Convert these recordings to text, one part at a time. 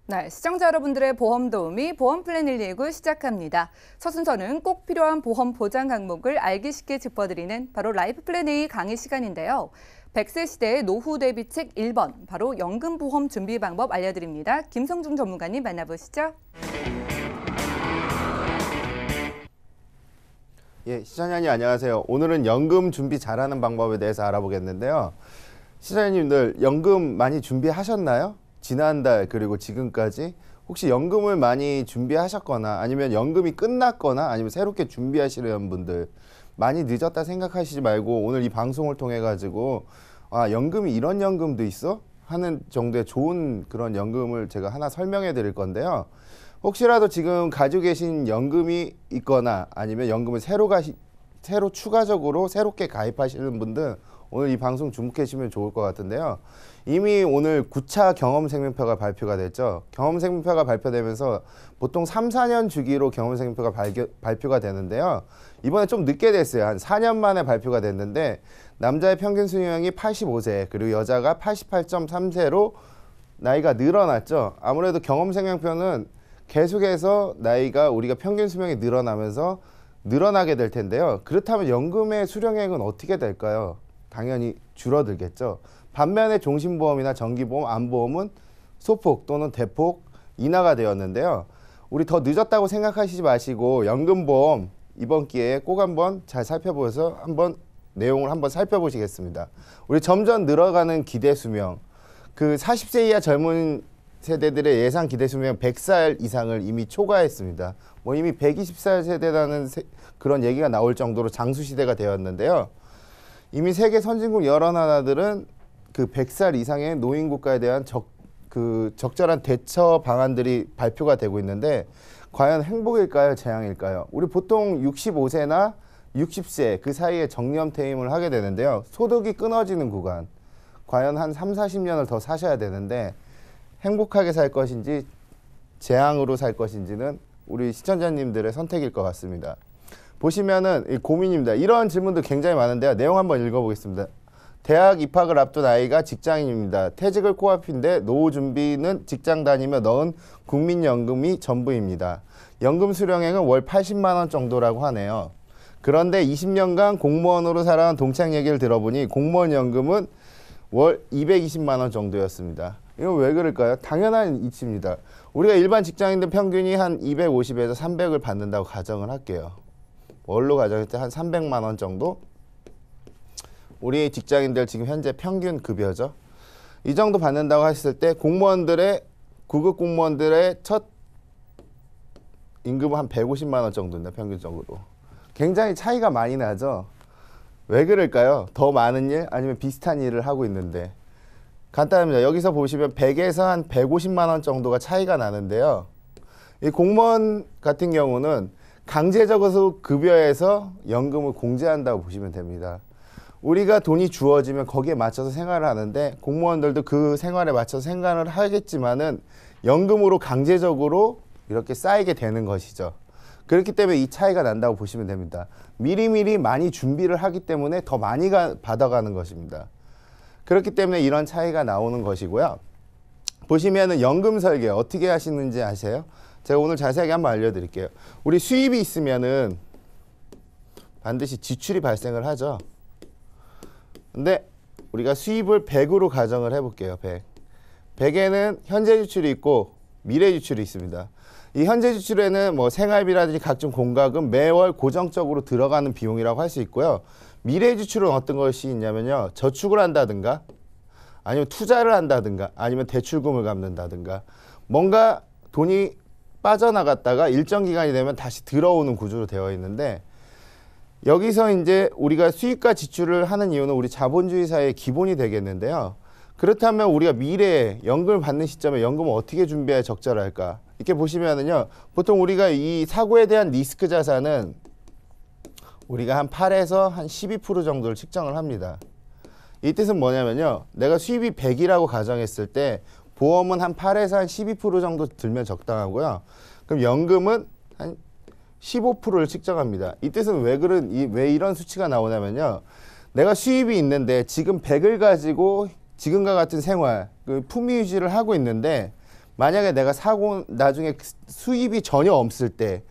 네, 시청자 여러분들의 보험 도우미 보험 플랜 119 시작합니다. 첫 순서는 꼭 필요한 보험 보장 항목을 알기 쉽게 짚어드리는 바로 라이프 플랜 A 강의 시간인데요. 100세 시대의 노후 대비책 1번, 바로 연금보험 준비 방법 알려드립니다. 김성중 전문가님 만나보시죠. 예, 시청자님 안녕하세요. 오늘은 연금 준비 잘하는 방법에 대해서 알아보겠는데요. 시청자님들 연금 많이 준비하셨나요? 지난달 그리고 지금까지 혹시 연금을 많이 준비하셨거나 아니면 연금이 끝났거나 아니면 새롭게 준비하시려는 분들 많이 늦었다 생각하시지 말고 오늘 이 방송을 통해 가지고 아, 연금이 이런 연금도 있어? 하는 정도의 좋은 그런 연금을 제가 하나 설명해 드릴 건데요. 혹시라도 지금 가지고 계신 연금이 있거나 아니면 연금을 새로 추가적으로 새롭게 가입하시는 분들 오늘 이 방송 주목하시면 좋을 것 같은데요. 이미 오늘 9차 경험생명표가 발표가 됐죠. 경험생명표가 발표되면서 보통 3, 4년 주기로 경험생명표가 발표가 되는데요. 이번에 좀 늦게 됐어요. 한 4년 만에 발표가 됐는데 남자의 평균 수명이 85세 그리고 여자가 88.3세로 나이가 늘어났죠. 아무래도 경험생명표는 계속해서 나이가 우리가 평균 수명이 늘어나면서 늘어나게 될 텐데요. 그렇다면 연금의 수령액은 어떻게 될까요? 당연히 줄어들겠죠. 반면에 종신보험이나 정기보험, 안보험은 소폭 또는 대폭 인하가 되었는데요. 우리 더 늦었다고 생각하시지 마시고 연금보험 이번 기회에 꼭 한번 잘 살펴보셔서 한번 내용을 한번 살펴보시겠습니다. 우리 점점 늘어가는 기대 수명, 그 40세 이하 젊은 세대들의 예상 기대 수명 100살 이상을 이미 초과했습니다. 뭐 이미 120살 세대라는 그런 얘기가 나올 정도로 장수 시대가 되었는데요. 이미 세계 선진국 여러 나라들은 그 100살 이상의 노인 국가에 대한 적절한 대처 방안들이 발표가 되고 있는데 과연 행복일까요, 재앙일까요? 우리 보통 65세나 60세 그 사이에 정년퇴임을 하게 되는데요. 소득이 끊어지는 구간, 과연 한 3, 40년을 더 사셔야 되는데 행복하게 살 것인지 재앙으로 살 것인지는 우리 시청자님들의 선택일 것 같습니다. 보시면은 고민입니다. 이런 질문도 굉장히 많은데요. 내용 한번 읽어보겠습니다. 대학 입학을 앞둔 아이가 직장인입니다. 퇴직을 코앞인데 노후 준비는 직장 다니며 넣은 국민연금이 전부입니다. 연금 수령액은 월 80만 원 정도라고 하네요. 그런데 20년간 공무원으로 살아온 동창 얘기를 들어보니 공무원 연금은 월 220만 원 정도였습니다. 이건 왜 그럴까요? 당연한 이치입니다. 우리가 일반 직장인들 평균이 한 250에서 300을 받는다고 가정을 할게요. 월로 가정할 때 한 300만 원 정도? 우리 직장인들 지금 현재 평균 급여죠. 이 정도 받는다고 했을 때 구급 공무원들의 첫 임금은 한 150만 원 정도인데 평균적으로. 굉장히 차이가 많이 나죠. 왜 그럴까요? 더 많은 일 아니면 비슷한 일을 하고 있는데 간단합니다. 여기서 보시면 100에서 한 150만 원 정도가 차이가 나는데요. 이 공무원 같은 경우는 강제적으로 급여에서 연금을 공제한다고 보시면 됩니다. 우리가 돈이 주어지면 거기에 맞춰서 생활을 하는데 공무원들도 그 생활에 맞춰서 생활을 하겠지만은 연금으로 강제적으로 이렇게 쌓이게 되는 것이죠. 그렇기 때문에 이 차이가 난다고 보시면 됩니다. 미리미리 많이 준비를 하기 때문에 더 많이 받아가는 것입니다. 그렇기 때문에 이런 차이가 나오는 것이고요. 보시면은 연금 설계 어떻게 하시는지 아세요? 제가 오늘 자세하게 한번 알려드릴게요. 우리 수입이 있으면은 반드시 지출이 발생을 하죠. 근데 우리가 수입을 100으로 가정을 해볼게요. 100. 100에는 현재 지출이 있고 미래 지출이 있습니다. 이 현재 지출에는 뭐 생활비라든지 각종 공과금 매월 고정적으로 들어가는 비용이라고 할 수 있고요. 미래 지출은 어떤 것이 있냐면요. 저축을 한다든가 아니면 투자를 한다든가 아니면 대출금을 갚는다든가 뭔가 돈이 빠져나갔다가 일정 기간이 되면 다시 들어오는 구조로 되어 있는데 여기서 이제 우리가 수입과 지출을 하는 이유는 우리 자본주의 사회의 기본이 되겠는데요. 그렇다면 우리가 미래에 연금을 받는 시점에 연금을 어떻게 준비해야 적절할까? 이렇게 보시면은요. 보통 우리가 이 사고에 대한 리스크 자산은 우리가 한 8에서 한 12% 정도를 측정을 합니다. 이 뜻은 뭐냐면요. 내가 수입이 100이라고 가정했을 때 보험은 한 8에서 한 12% 정도 들면 적당하고요. 그럼 연금은 한 15%를 측정합니다. 이 뜻은 왜 이런 수치가 나오냐면요. 내가 수입이 있는데 지금 100을 가지고 지금과 같은 생활, 그 품위 유지를 하고 있는데 만약에 내가 사고 나중에 수입이 전혀 없을 때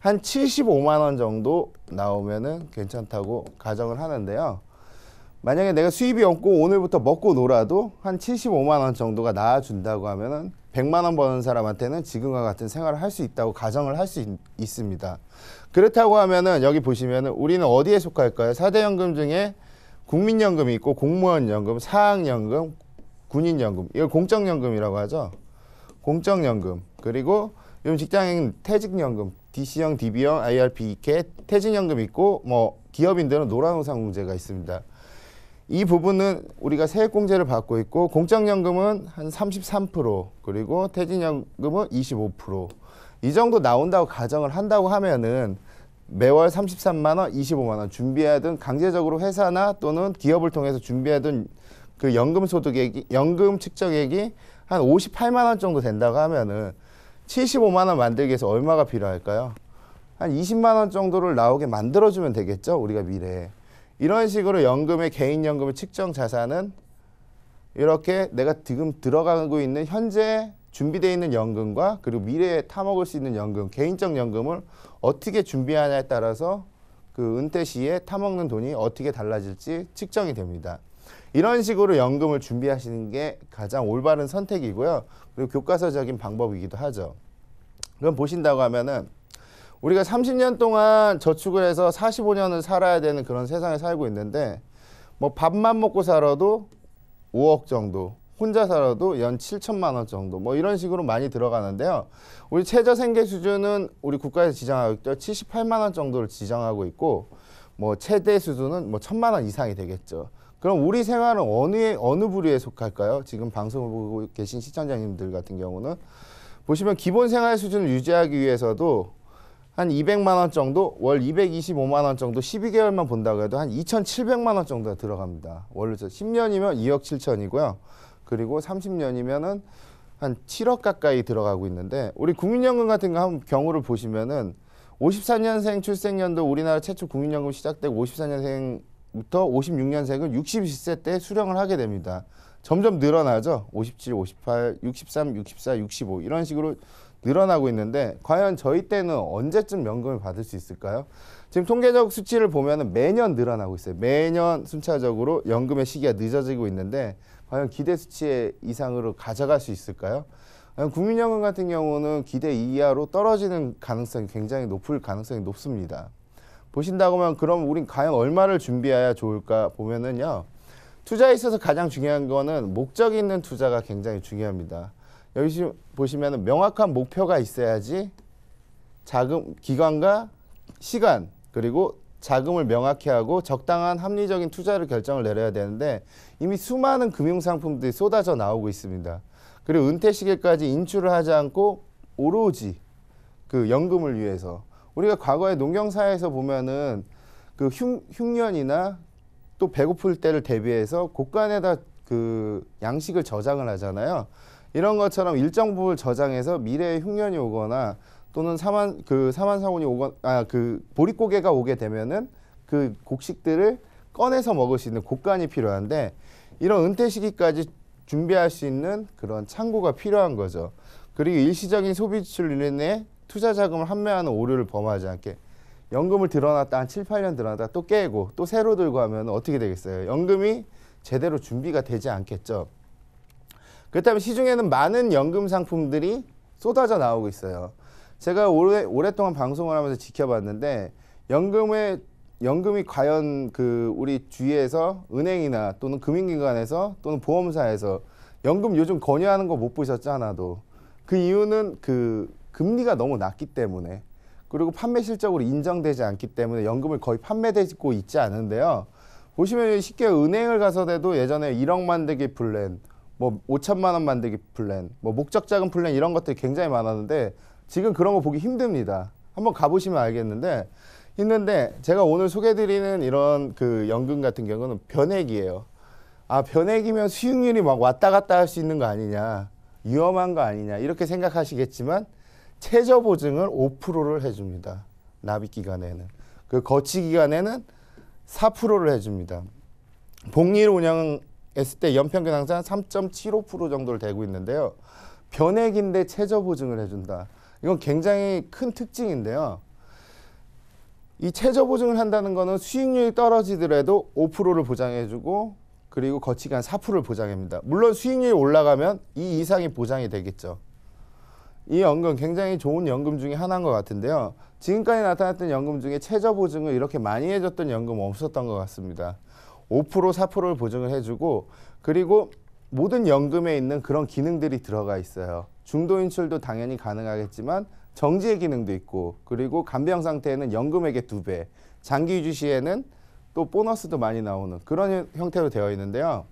한 75만 원 정도 나오면은 괜찮다고 가정을 하는데요. 만약에 내가 수입이 없고 오늘부터 먹고 놀아도 한 75만 원 정도가 나와준다고 하면은 100만 원 버는 사람한테는 지금과 같은 생활을 할 수 있다고 가정을 할 수 있습니다. 그렇다고 하면은 여기 보시면은 우리는 어디에 속할까요? 4대 연금 중에 국민연금이 있고 공무원연금, 사학연금, 군인연금, 이걸 공적연금이라고 하죠. 공적연금, 그리고 요즘 직장인 퇴직연금, DC형, DB형, IRPK, 퇴직연금 있고 뭐 기업인들은 노란우상공제가 있습니다. 이 부분은 우리가 세액공제를 받고 있고 공적연금은 한 33%, 그리고 퇴직연금은 25%. 이 정도 나온다고 가정을 한다고 하면은 매월 33만 원, 25만 원 준비하든 강제적으로 회사나 또는 기업을 통해서 준비하든 그 연금 소득액이, 연금 측정액이 한 58만 원 정도 된다고 하면은 75만 원 만들기 위해서 얼마가 필요할까요? 한 20만 원 정도를 나오게 만들어주면 되겠죠, 우리가 미래에. 이런 식으로 연금의 개인연금의 측정 자산은 이렇게 내가 지금 들어가고 있는 현재 준비되어 있는 연금과 그리고 미래에 타먹을 수 있는 연금, 개인적 연금을 어떻게 준비하냐에 따라서 그 은퇴 시에 타먹는 돈이 어떻게 달라질지 측정이 됩니다. 이런 식으로 연금을 준비하시는 게 가장 올바른 선택이고요. 그리고 교과서적인 방법이기도 하죠. 그럼 보신다고 하면은 우리가 30년 동안 저축을 해서 45년을 살아야 되는 그런 세상에 살고 있는데 뭐 밥만 먹고 살아도 5억 정도, 혼자 살아도 연 7천만 원 정도 뭐 이런 식으로 많이 들어가는데요. 우리 최저 생계 수준은 우리 국가에서 지정하고 있죠. 78만 원 정도를 지정하고 있고 뭐 최대 수준은 뭐 1,000만 원 이상이 되겠죠. 그럼 우리 생활은 어느 부류에 속할까요? 지금 방송을 보고 계신 시청자님들 같은 경우는 보시면 기본 생활 수준을 유지하기 위해서도 한 200만 원 정도, 월 225만 원 정도 12개월만 본다고 해도 한 2,700만 원 정도가 들어갑니다. 원래 10년이면 2억 7천이고요. 그리고 30년이면은 한 7억 가까이 들어가고 있는데 우리 국민연금 같은 경우를 보시면은 54년생 출생연도 우리나라 최초 국민연금 시작되고 54년생부터 56년생은 60세 때 수령을 하게 됩니다. 점점 늘어나죠. 57, 58, 63, 64, 65 이런 식으로 늘어나고 있는데 과연 저희 때는 언제쯤 연금을 받을 수 있을까요? 지금 통계적 수치를 보면 매년 늘어나고 있어요. 매년 순차적으로 연금의 시기가 늦어지고 있는데 과연 기대 수치 이상으로 가져갈 수 있을까요? 국민연금 같은 경우는 기대 이하로 떨어지는 가능성이 굉장히 높을 가능성이 높습니다. 보신다고 하면 그럼 우린 과연 얼마를 준비해야 좋을까 보면은요. 투자에 있어서 가장 중요한 거는 목적이 있는 투자가 굉장히 중요합니다. 여기 보시면 명확한 목표가 있어야지 자금, 기관과 시간 그리고 자금을 명확히 하고 적당한 합리적인 투자를 결정을 내려야 되는데 이미 수많은 금융상품들이 쏟아져 나오고 있습니다. 그리고 은퇴 시기까지 인출을 하지 않고 오로지 그 연금을 위해서 우리가 과거에 농경사회에서 보면은 그 흉년이나 또 배고플 때를 대비해서 곳간에다 그 양식을 저장을 하잖아요. 이런 것처럼 일정 부분을 저장해서 미래에 흉년이 오거나 또는 사만사곤이 오거나 그 보릿고개가 오게 되면은 그 곡식들을 꺼내서 먹을 수 있는 곡간이 필요한데 이런 은퇴 시기까지 준비할 수 있는 그런 창고가 필요한 거죠. 그리고 일시적인 소비 지출로 인해 투자 자금을 환매하는 오류를 범하지 않게 연금을 들어놨다 한 7, 8년 들어놨다 또 깨고 또 새로 들고 하면 어떻게 되겠어요? 연금이 제대로 준비가 되지 않겠죠. 그렇다면 시중에는 많은 연금 상품들이 쏟아져 나오고 있어요. 제가 오랫동안 방송을 하면서 지켜봤는데 연금이 과연 그 우리 주위에서 은행이나 또는 금융기관에서 또는 보험사에서 연금 요즘 권유하는 거 못 보셨죠, 하나도. 그 이유는 그 금리가 너무 낮기 때문에 그리고 판매 실적으로 인정되지 않기 때문에 연금을 거의 판매되고 있지 않은데요. 보시면 쉽게 은행을 가서도 예전에 1억 만들기 플랜, 뭐 5천만 원 만들기 플랜, 뭐 목적 자금 플랜 이런 것들이 굉장히 많았는데 지금 그런 거 보기 힘듭니다. 한번 가보시면 알겠는데 힘든데 제가 오늘 소개해드리는 이런 그 연금 같은 경우는 변액이에요. 아, 변액이면 수익률이 막 왔다 갔다 할 수 있는 거 아니냐, 위험한 거 아니냐 이렇게 생각하시겠지만 최저 보증을 5%를 해줍니다. 납입 기간에는. 그 거치 기간에는 4%를 해줍니다. 복리를 운영했을 때 연평균 항상 3.75% 정도를 되고 있는데요. 변액인데 최저 보증을 해준다. 이건 굉장히 큰 특징인데요. 이 최저 보증을 한다는 거는 수익률이 떨어지더라도 5%를 보장해주고 그리고 거치기 한 4%를 보장합니다. 물론 수익률이 올라가면 이 이상이 보장이 되겠죠. 이 연금 굉장히 좋은 연금 중에 하나인 것 같은데요. 지금까지 나타났던 연금 중에 최저 보증을 이렇게 많이 해줬던 연금은 없었던 것 같습니다. 5%, 4%를 보증을 해주고 그리고 모든 연금에 있는 그런 기능들이 들어가 있어요. 중도 인출도 당연히 가능하겠지만 정지의 기능도 있고 그리고 간병 상태에는 연금액의 2배, 장기 유지 시에는 또 보너스도 많이 나오는 그런 형태로 되어 있는데요.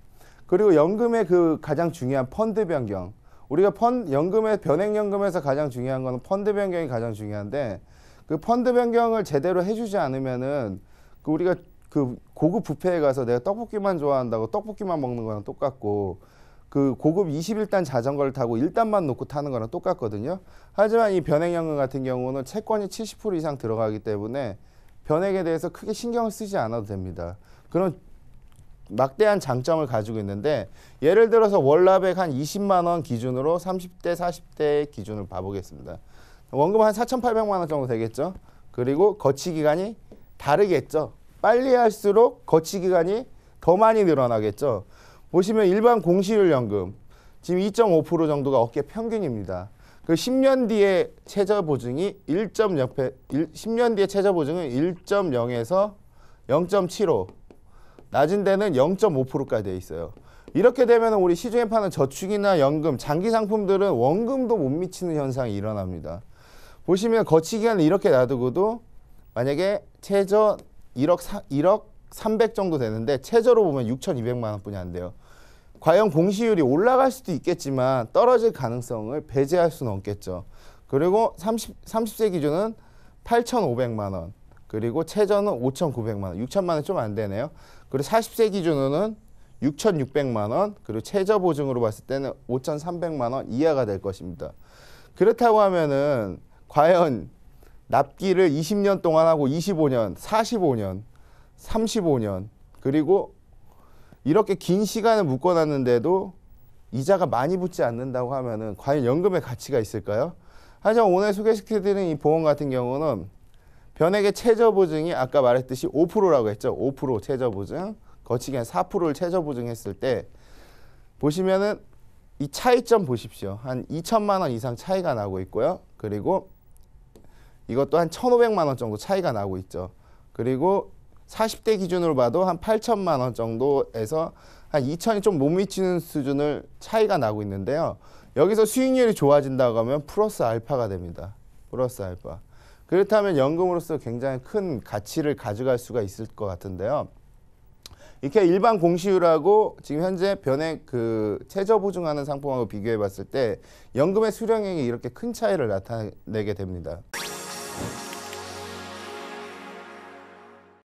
그리고 연금의 그 가장 중요한 펀드 변경. 우리가 연금의 변액연금에서 가장 중요한 거는 펀드 변경이 가장 중요한데 그 펀드 변경을 제대로 해주지 않으면은 우리가 그 고급 뷔페에 가서 내가 떡볶이만 좋아한다고 떡볶이만 먹는 거랑 똑같고 그 고급 21단 자전거를 타고 1단만 놓고 타는 거랑 똑같거든요. 하지만 이 변액연금 같은 경우는 채권이 70% 이상 들어가기 때문에 변액에 대해서 크게 신경을 쓰지 않아도 됩니다. 그런 막대한 장점을 가지고 있는데 예를 들어서 월납액 한 20만 원 기준으로 30대, 40대 기준을 봐보겠습니다. 원금 한 4,800만 원 정도 되겠죠. 그리고 거치 기간이 다르겠죠. 빨리 할수록 거치 기간이 더 많이 늘어나겠죠. 보시면 일반 공시율 연금 지금 2.5% 정도가 업계 평균입니다. 그 10년 뒤에 최저 보증이 10년 뒤에 최저 보증은 1.0에서 0.75, 낮은 데는 0.5%까지 돼 있어요. 이렇게 되면 우리 시중에 파는 저축이나 연금, 장기 상품들은 원금도 못 미치는 현상이 일어납니다. 보시면 거치 기간을 이렇게 놔두고도 만약에 최저 1억 300 정도 되는데 최저로 보면 6,200만 원뿐이 안 돼요. 과연 공시율이 올라갈 수도 있겠지만 떨어질 가능성을 배제할 수는 없겠죠. 그리고 30세 기준은 8,500만 원, 그리고 최저는 5,900만 원, 6천만 원 좀 안 되네요. 그리고 40세 기준으로는 6,600만 원, 그리고 최저 보증으로 봤을 때는 5,300만 원 이하가 될 것입니다. 그렇다고 하면은 과연 납기를 20년 동안 하고 25년, 45년, 35년 그리고 이렇게 긴 시간을 묶어놨는데도 이자가 많이 붙지 않는다고 하면은 과연 연금의 가치가 있을까요? 하지만 오늘 소개시켜드린 이 보험 같은 경우는 변액의 최저 보증이 아까 말했듯이 5%라고 했죠. 5% 최저 보증, 거치기 한 4%를 최저 보증했을 때 보시면은 이 차이점 보십시오. 한 2천만 원 이상 차이가 나고 있고요. 그리고 이것도 한 1,500만 원 정도 차이가 나고 있죠. 그리고 40대 기준으로 봐도 한 8천만 원 정도에서 한 2천이 좀 못 미치는 수준을 차이가 나고 있는데요. 여기서 수익률이 좋아진다고 하면 플러스 알파가 됩니다. 플러스 알파. 그렇다면 연금으로서 굉장히 큰 가치를 가져갈 수가 있을 것 같은데요. 이렇게 일반 공시율하고 지금 현재 변액 그 최저 보증하는 상품하고 비교해 봤을 때 연금의 수령액이 이렇게 큰 차이를 나타내게 됩니다.